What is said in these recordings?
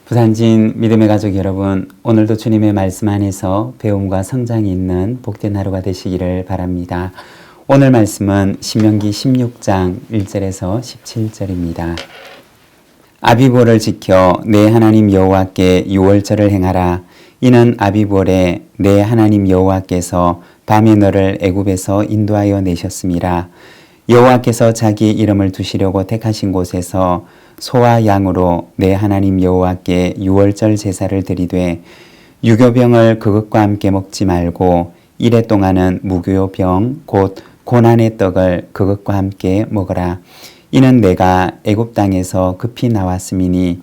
부산진 믿음의 가족 여러분, 오늘도 주님의 말씀 안에서 배움과 성장이 있는 복된 하루가 되시기를 바랍니다. 오늘 말씀은 신명기 16장 1절에서 17절입니다. 아비볼을 지켜 내 하나님 여호와께 유월절을 행하라. 이는 아비볼에 내 하나님 여호와께서 밤에 너를 애굽에서 인도하여 내셨음이라. 여호와께서 자기의 이름을 두시려고 택하신 곳에서 소와 양으로 내 하나님 여호와께 유월절 제사를 드리되 유교병을 그것과 함께 먹지 말고 이래 동안은 무교병 곧 고난의 떡을 그것과 함께 먹으라. 이는 내가 애굽 땅에서 급히 나왔음이니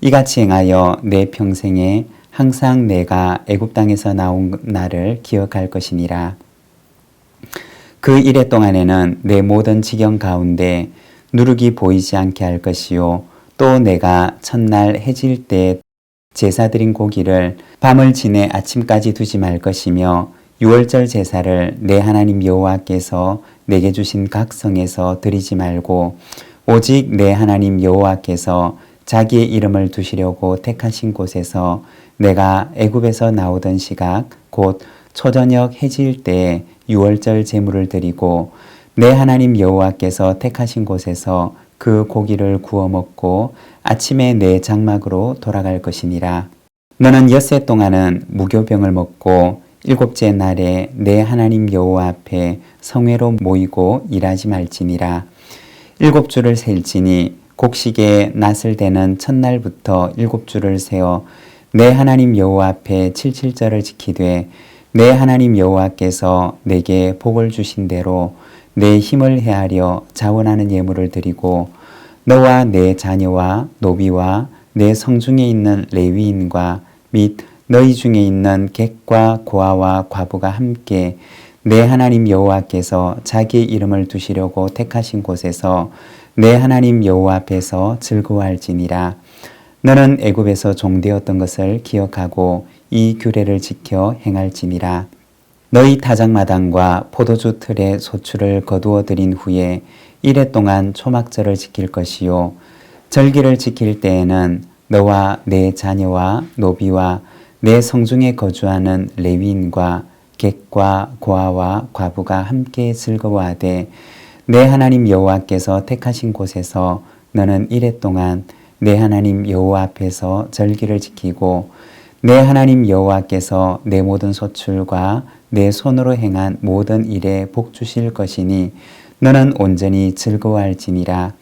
이같이 행하여 내 평생에 항상 내가 애굽 땅에서 나온 날을 기억할 것이니라. 그 이래 동안에는 내 모든 지경 가운데 누룩이 보이지 않게 할 것이요 또 내가 첫날 해질 때 제사 드린 고기를 밤을 지내 아침까지 두지 말 것이며 유월절 제사를 내 하나님 여호와께서 내게 주신 각 성에서 드리지 말고 오직 내 하나님 여호와께서 자기의 이름을 두시려고 택하신 곳에서 내가 애굽에서 나오던 시각 곧 초저녁 해질 때에 유월절 제물을 드리고 내 하나님 여호와께서 택하신 곳에서 그 고기를 구워 먹고 아침에 내 장막으로 돌아갈 것이니라. 너는 엿새 동안은 무교병을 먹고 일곱째 날에 내 하나님 여호와 앞에 성회로 모이고 일하지 말지니라. 7주를 셀지니 곡식에 낫을 대는 첫날부터 7주를 세어 내 하나님 여호와 앞에 77절을 지키되 내 하나님 여호와께서 내게 복을 주신 대로 내 힘을 헤아려 자원하는 예물을 드리고 너와 내 자녀와 노비와 내 성중에 있는 레위인과 및 너희 중에 있는 객과 고아와 과부가 함께 내 하나님 여호와께서 자기의 이름을 두시려고 택하신 곳에서 내 하나님 여호와 앞에서 즐거워할지니라. 너는 애굽에서 종되었던 것을 기억하고 이 규례를 지켜 행할지니라. 너희 타작마당과 포도주 틀에 소출을 거두어 들인 후에 이래 동안 초막절을 지킬 것이요 절기를 지킬 때에는 너와 내 자녀와 노비와 내 성중에 거주하는 레위인과 객과 고아와 과부가 함께 즐거워하되 내 하나님 여호와께서 택하신 곳에서 너는 이래 동안 내 하나님 여호와 앞에서 절기를 지키고 내 하나님 여호와께서 내 모든 소출과 내 손으로 행한 모든 일에 복 주실 것이니 너는 온전히 즐거워할지니라.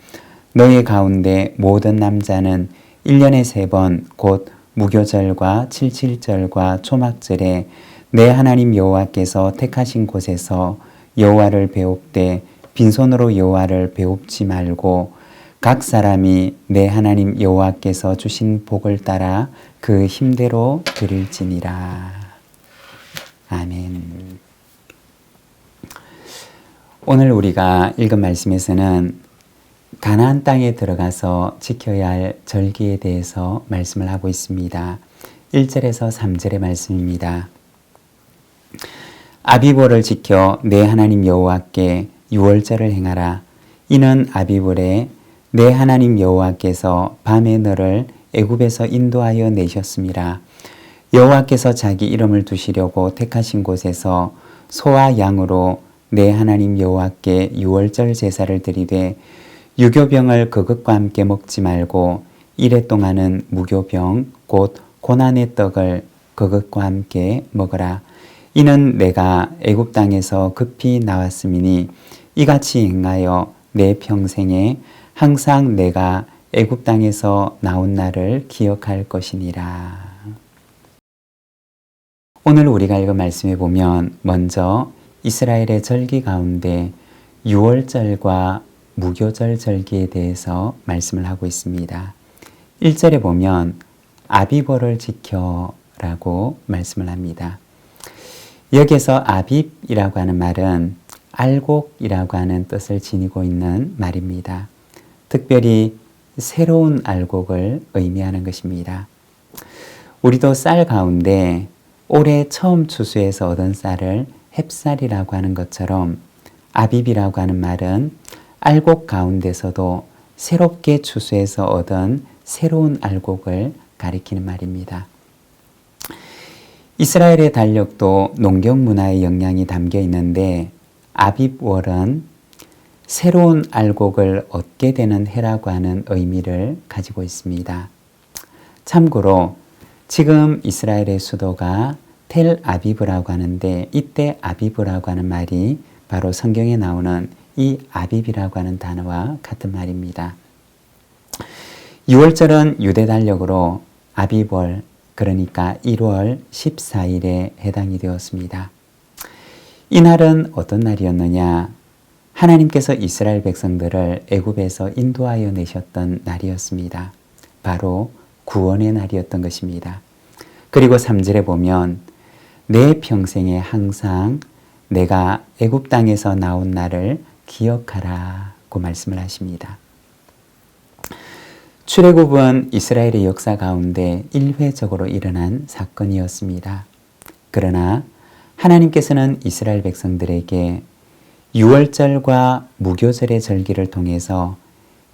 너희 가운데 모든 남자는 1년에 3번 곧 무교절과 칠칠절과 초막절에 내 하나님 여호와께서 택하신 곳에서 여호와를 배웁되 빈손으로 여호와를 배웁지 말고 각 사람이 내 하나님 여호와께서 주신 복을 따라 그 힘대로 드릴지니라. 아멘. 오늘 우리가 읽은 말씀에서는 가나안 땅에 들어가서 지켜야 할 절기에 대해서 말씀을 하고 있습니다. 1절에서 3절의 말씀입니다. 아비볼을 지켜 내 하나님 여호와께 유월절을 행하라. 이는 아비볼에 내 하나님 여호와께서 밤에 너를 애굽에서 인도하여 내셨음이라. 여호와께서 자기 이름을 두시려고 택하신 곳에서 소와 양으로 내 하나님 여호와께 유월절 제사를 드리되 유교병을 그것과 함께 먹지 말고 이래 동안은 무교병 곧 고난의 떡을 그것과 함께 먹으라. 이는 내가 애굽 땅에서 급히 나왔음이니 이같이 행하여 내 평생에 항상 내가 애굽 땅에서 나온 날을 기억할 것이니라. 오늘 우리가 읽은 말씀에 보면 먼저 이스라엘의 절기 가운데 유월절과 무교절 절기에 대해서 말씀을 하고 있습니다. 1절에 보면 아비볼을 지켜라고 말씀을 합니다. 여기서 아빕이라고 하는 말은 알곡이라고 하는 뜻을 지니고 있는 말입니다. 특별히 새로운 알곡을 의미하는 것입니다. 우리도 쌀 가운데 올해 처음 추수해서 얻은 쌀을 햅살이라고 하는 것처럼 아빕이라고 하는 말은 알곡 가운데서도 새롭게 추수해서 얻은 새로운 알곡을 가리키는 말입니다. 이스라엘의 달력도 농경 문화의 영향이 담겨 있는데 아빕월은 새로운 알곡을 얻게 되는 해라고 하는 의미를 가지고 있습니다. 참고로 지금 이스라엘의 수도가 텔 아비브라고 하는데 이때 아비브라고 하는 말이 바로 성경에 나오는 이 아빕이라고 하는 단어와 같은 말입니다. 6월절은 유대 달력으로 아비월, 그러니까 1월 14일에 해당이 되었습니다. 이날은 어떤 날이었느냐? 하나님께서 이스라엘 백성들을 애굽에서 인도하여 내셨던 날이었습니다. 바로 구원의 날이었던 것입니다. 그리고 3절에 보면 내 평생에 항상 내가 애굽 땅에서 나온 날을 기억하라고 말씀을 하십니다. 출애굽은 이스라엘의 역사 가운데 일회적으로 일어난 사건이었습니다. 그러나 하나님께서는 이스라엘 백성들에게 유월절과 무교절의 절기를 통해서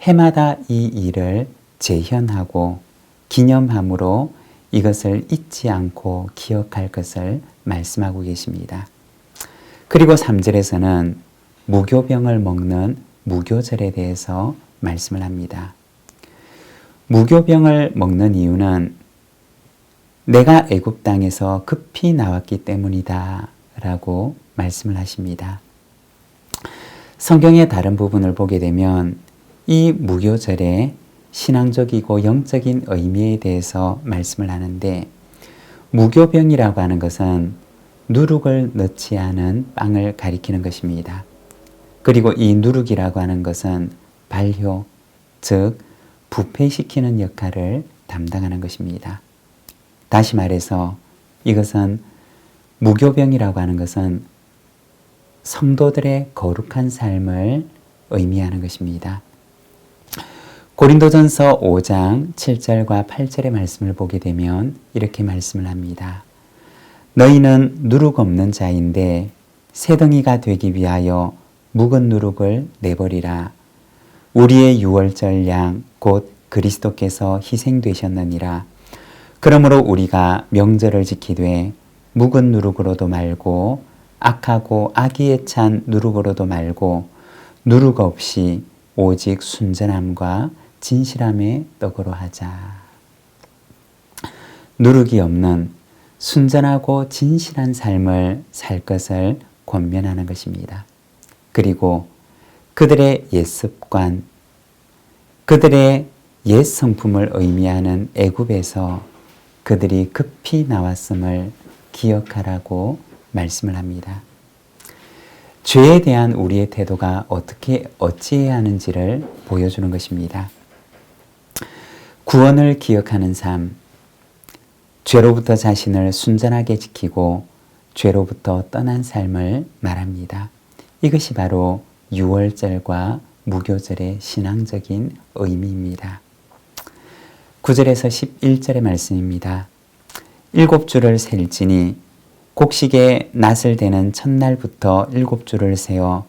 해마다 이 일을 재현하고 기념함으로 이것을 잊지 않고 기억할 것을 말씀하고 계십니다. 그리고 3절에서는 무교병을 먹는 무교절에 대해서 말씀을 합니다. 무교병을 먹는 이유는 내가 애굽 땅에서 급히 나왔기 때문이다 라고 말씀을 하십니다. 성경의 다른 부분을 보게 되면 이 무교절에 신앙적이고 영적인 의미에 대해서 말씀을 하는데 무교병이라고 하는 것은 누룩을 넣지 않은 빵을 가리키는 것입니다. 그리고 이 누룩이라고 하는 것은 발효, 즉 부패시키는 역할을 담당하는 것입니다. 다시 말해서 이것은 무교병이라고 하는 것은 성도들의 거룩한 삶을 의미하는 것입니다. 고린도전서 5장 7절과 8절의 말씀을 보게 되면 이렇게 말씀을 합니다. 너희는 누룩 없는 자인데 새덩이가 되기 위하여 묵은 누룩을 내버리라. 우리의 유월절 양 곧 그리스도께서 희생되셨느니라. 그러므로 우리가 명절을 지키되 묵은 누룩으로도 말고 악하고 악의에 찬 누룩으로도 말고 누룩 없이 오직 순전함과 진실함의 떡으로 하자. 누룩이 없는 순전하고 진실한 삶을 살 것을 권면하는 것입니다. 그리고 그들의 옛 습관, 그들의 옛 성품을 의미하는 애굽에서 그들이 급히 나왔음을 기억하라고 말씀을 합니다. 죄에 대한 우리의 태도가 어찌해야 하는지를 보여주는 것입니다. 구원을 기억하는 삶, 죄로부터 자신을 순전하게 지키고 죄로부터 떠난 삶을 말합니다. 이것이 바로 유월절과 무교절의 신앙적인 의미입니다. 9절에서 11절의 말씀입니다. 7주를 셀지니 곡식의 낫을 대는 첫날부터 7주를 세어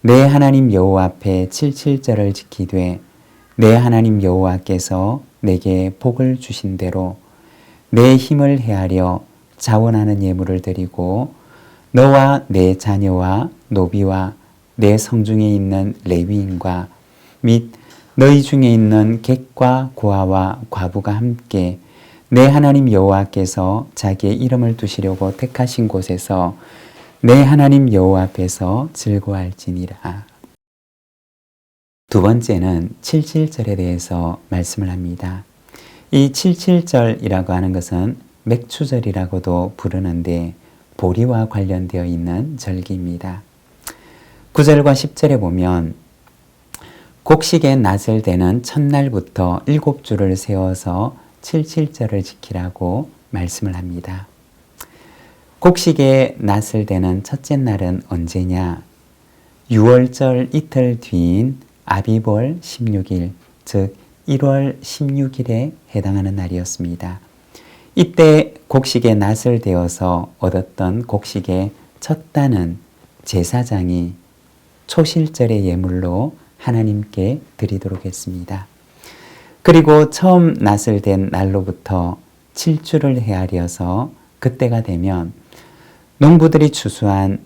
내 하나님 여호와 앞에 77절을 지키되 내 하나님 여호와께서 내게 복을 주신 대로 내 힘을 헤아려 자원하는 예물을 드리고 너와 내 자녀와 노비와 내 성중에 있는 레위인과 및 너희 중에 있는 객과 고아와 과부가 함께 내 하나님 여호와께서 자기의 이름을 두시려고 택하신 곳에서 내 하나님 여호와 앞에서 즐거워할지니라. 두 번째는 77절에 대해서 말씀을 합니다. 이 77절이라고 하는 것은 맥추절이라고도 부르는데 보리와 관련되어 있는 절기입니다. 9절과 10절에 보면 곡식의 낫을 대는 첫날부터 7주를 세워서 77절을 지키라고 말씀을 합니다. 곡식의 낫을 대는 첫째 날은 언제냐? 6월절 이틀 뒤인 아비볼 16일, 즉 1월 16일에 해당하는 날이었습니다. 이때 곡식의 낫을 대어서 얻었던 곡식의 첫 단은 제사장이 초실절의 예물로 하나님께 드리도록 했습니다. 그리고 처음 낫을 댄 날로부터 7주를 헤아려서 그때가 되면 농부들이 추수한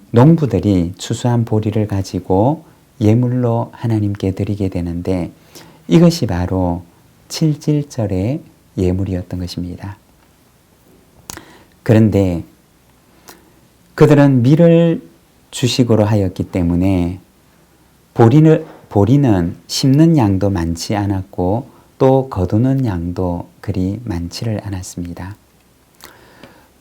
보리를 가지고 예물로 하나님께 드리게 되는데 이것이 바로 칠칠절의 예물이었던 것입니다. 그런데 그들은 밀을 주식으로 하였기 때문에 보리는 심는 양도 많지 않았고 또 거두는 양도 그리 많지를 않았습니다.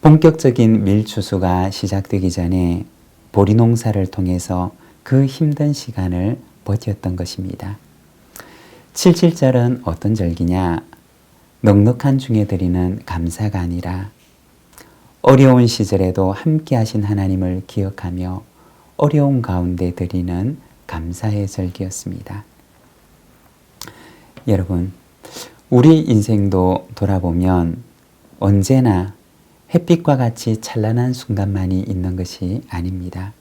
본격적인 밀추수가 시작되기 전에 보리 농사를 통해서 그 힘든 시간을 버텼던 것입니다. 칠칠절은 어떤 절기냐? 넉넉한 중에 드리는 감사가 아니라 어려운 시절에도 함께 하신 하나님을 기억하며 어려운 가운데 드리는 감사의 절기였습니다. 여러분, 우리 인생도 돌아보면 언제나 햇빛과 같이 찬란한 순간만이 있는 것이 아닙니다.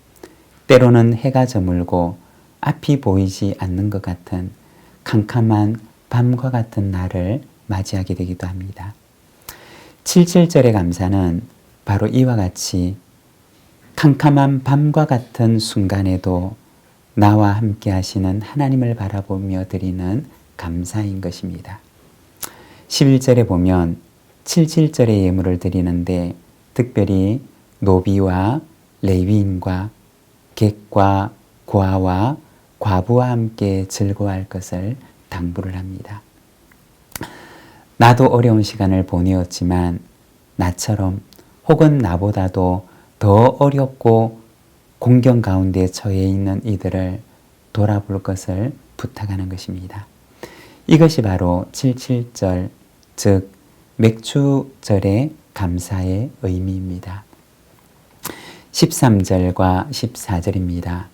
때로는 해가 저물고 앞이 보이지 않는 것 같은 캄캄한 밤과 같은 날을 맞이하게 되기도 합니다. 칠칠절의 감사는 바로 이와 같이 캄캄한 밤과 같은 순간에도 나와 함께 하시는 하나님을 바라보며 드리는 감사인 것입니다. 11절에 보면 칠칠절의 예물을 드리는데 특별히 노비와 레위인과 객과 고아와 과부와 함께 즐거워할 것을 당부를 합니다. 나도 어려운 시간을 보내었지만 나처럼 혹은 나보다도 더 어렵고 공경 가운데 처해 있는 이들을 돌아볼 것을 부탁하는 것입니다. 이것이 바로 칠칠절, 즉 맥추절의 감사의 의미입니다. 13절과 14절입니다.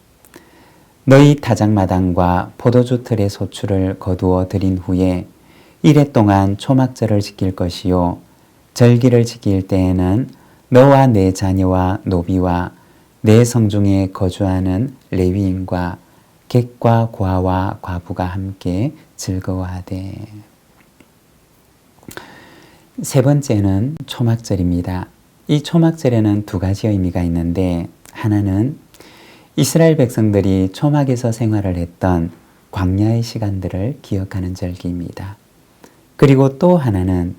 너희 타작마당과 포도주 틀의 소출을 거두어 드린 후에 이래 동안 초막절을 지킬 것이요 절기를 지킬 때에는 너와 내 자녀와 노비와 내 성중에 거주하는 레위인과 객과 고아와 과부가 함께 즐거워하되. 세 번째는 초막절입니다. 이 초막절에는 두 가지 의미가 있는데 하나는 이스라엘 백성들이 초막에서 생활을 했던 광야의 시간들을 기억하는 절기입니다. 그리고 또 하나는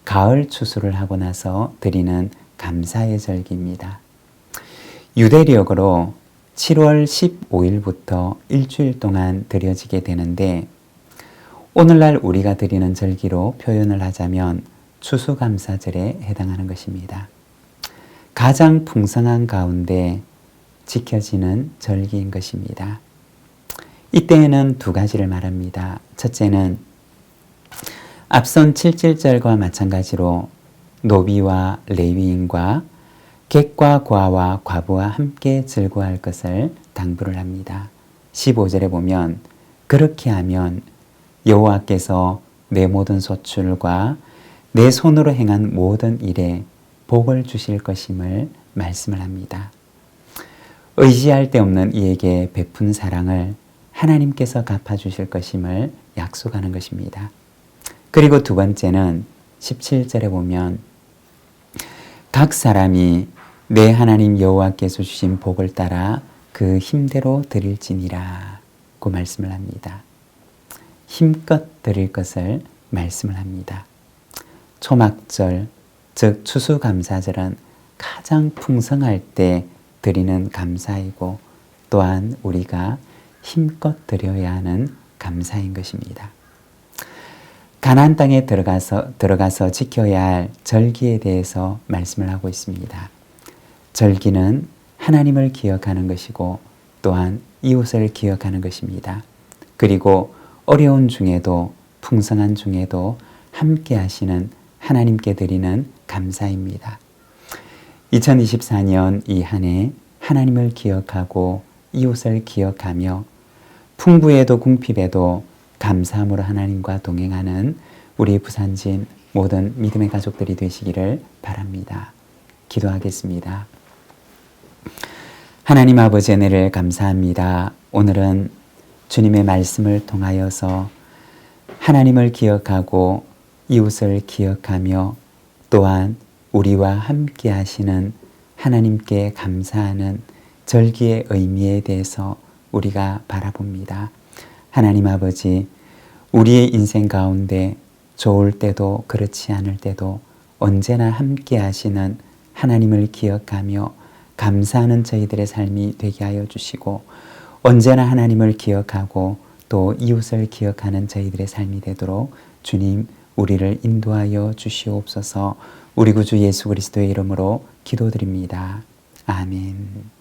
가을 추수를 하고 나서 드리는 감사의 절기입니다. 유대력으로 7월 15일부터 일주일 동안 드려지게 되는데 오늘날 우리가 드리는 절기로 표현을 하자면 추수감사절에 해당하는 것입니다. 가장 풍성한 가운데 지켜지는 절기인 것입니다. 이때에는 두 가지를 말합니다. 첫째는 앞선 칠칠절과 마찬가지로 노비와 레위인과 객과 고아와 과부와 함께 즐거워할 것을 당부를 합니다. 15절에 보면 그렇게 하면 여호와께서 내 모든 소출과 내 손으로 행한 모든 일에 복을 주실 것임을 말씀을 합니다. 의지할 데 없는 이에게 베푼 사랑을 하나님께서 갚아주실 것임을 약속하는 것입니다. 그리고 두 번째는 17절에 보면 각 사람이 내 하나님 여호와께서 주신 복을 따라 그 힘대로 드릴지니라 고 말씀을 합니다. 힘껏 드릴 것을 말씀을 합니다. 초막절, 즉 추수감사절은 가장 풍성할 때 드리는 감사이고 또한 우리가 힘껏 드려야 하는 감사인 것입니다. 가나안 땅에 들어가서 지켜야 할 절기에 대해서 말씀을 하고 있습니다. 절기는 하나님을 기억하는 것이고 또한 이웃을 기억하는 것입니다. 그리고 어려운 중에도 풍성한 중에도 함께 하시는 하나님께 드리는 감사입니다. 2024년 이 한 해 하나님을 기억하고 이웃을 기억하며 풍부에도 궁핍에도 감사함으로 하나님과 동행하는 우리 부산진 모든 믿음의 가족들이 되시기를 바랍니다. 기도하겠습니다. 하나님 아버지 은혜를 감사합니다. 오늘은 주님의 말씀을 통하여서 하나님을 기억하고 이웃을 기억하며 또한 우리와 함께 하시는 하나님께 감사하는 절기의 의미에 대해서 우리가 바라봅니다. 하나님 아버지, 우리의 인생 가운데 좋을 때도 그렇지 않을 때도 언제나 함께 하시는 하나님을 기억하며 감사하는 저희들의 삶이 되게 하여 주시고, 언제나 하나님을 기억하고 또 이웃을 기억하는 저희들의 삶이 되도록 주님 우리를 인도하여 주시옵소서. 우리 구주 예수 그리스도의 이름으로 기도드립니다. 아멘.